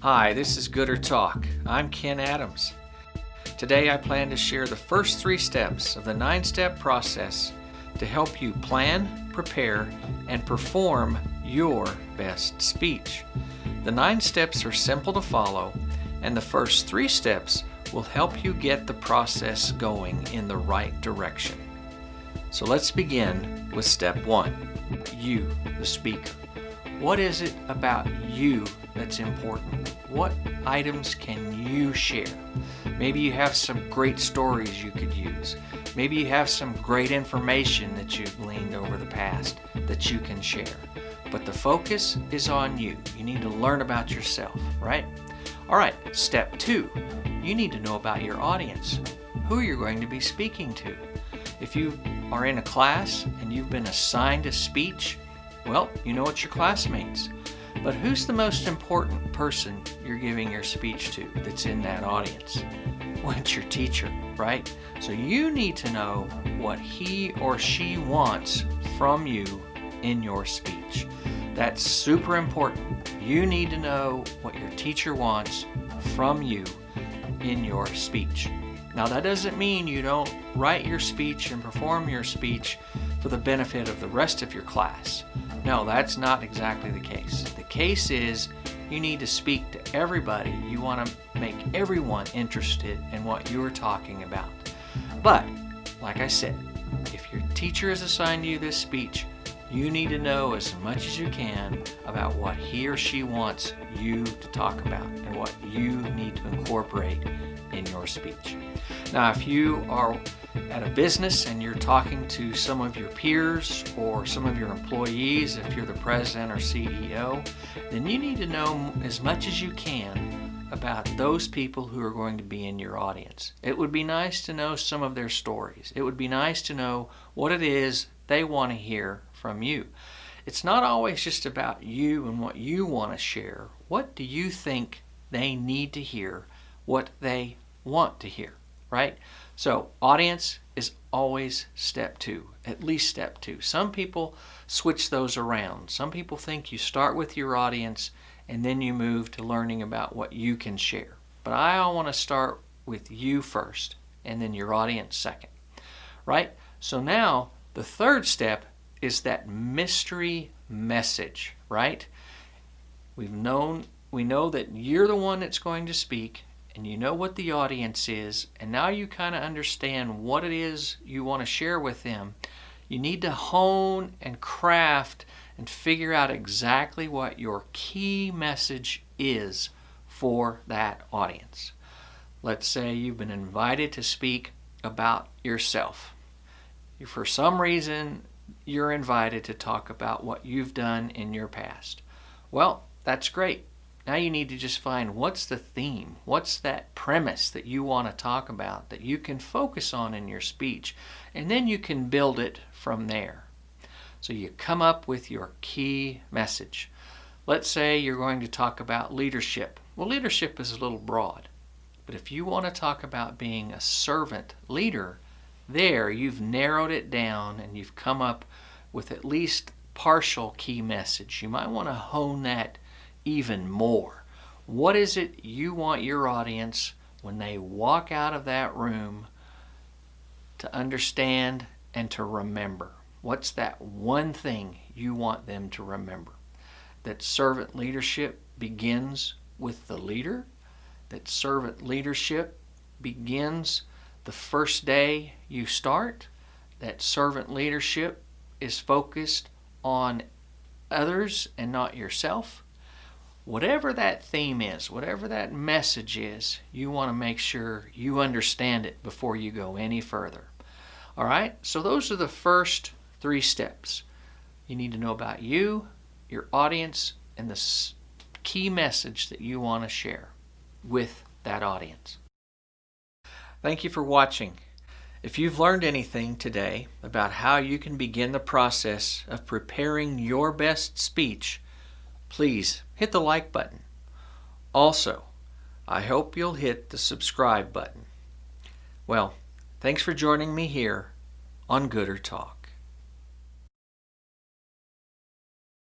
Hi, this is Gooder Talk. I'm Ken Adams. Today I plan to share the first 3 steps of the 9-step process to help you plan, prepare, and perform your best speech. The 9 steps are simple to follow, and the first 3 steps will help you get the process going in the right direction. So let's begin with step 1. You, the speaker. What is it about you that's important? What items can you share? Maybe you have some great stories you could use. Maybe you have some great information that you've gleaned over the past that you can share. But the focus is on you. You need to learn about yourself, right? All right, step 2. You need to know about your audience, who you're going to be speaking to. If you are in a class and you've been assigned a speech, well, you know it's your classmates. But who's the most important person you're giving your speech to that's in that audience? Well, it's your teacher, right? So you need to know what he or she wants from you in your speech. That's super important. You need to know what your teacher wants from you in your speech. Now, that doesn't mean you don't write your speech and perform your speech for the benefit of the rest of your class. No, that's not exactly the case. The case is you need to speak to everybody. You want to make everyone interested in what you're talking about. But, like I said, if your teacher has assigned you this speech, you need to know as much as you can about what he or she wants you to talk about and what you need to incorporate in your speech. Now, if you are at a business and you're talking to some of your peers or some of your employees, if you're the president or CEO, then you need to know as much as you can about those people who are going to be in your audience. It would be nice to know some of their stories. It would be nice to know what it is they want to hear from you. It's not always just about you and what you want to share. What do you think they need to hear? What they want to hear, right? So audience is always step 2, at least step 2. Some people switch those around. Some people think you start with your audience and then you move to learning about what you can share. But I want to start with you first and then your audience second, right? So now the 3rd step is that mystery message, right? We know that you're the one that's going to speak, and you know what the audience is, and now you kind of understand what it is you want to share with them. You need to hone and craft and figure out exactly what your key message is for that audience. Let's say you've been invited to speak about yourself. For some reason, you're invited to talk about what you've done in your past. Well, that's great. Now you need to just find what's the theme, what's that premise that you want to talk about that you can focus on in your speech, and then you can build it from there. So you come up with your key message. Let's say you're going to talk about leadership. Well, leadership is a little broad, but if you want to talk about being a servant leader, there you've narrowed it down and you've come up with at least partial key message. You might want to hone that even more. What is it you want your audience when they walk out of that room to understand and to remember? What's that one thing you want them to remember? That servant leadership begins with the leader, that servant leadership begins the first day you start, that servant leadership is focused on others and not yourself. Whatever that theme is, whatever that message is, you want to make sure you understand it before you go any further. All right? So those are the first 3 steps. You need to know about you, your audience, and the key message that you want to share with that audience. Thank you for watching. If you've learned anything today about how you can begin the process of preparing your best speech, please hit the like button. Also, I hope you'll hit the subscribe button. Well, thanks for joining me here on Gooder Talk.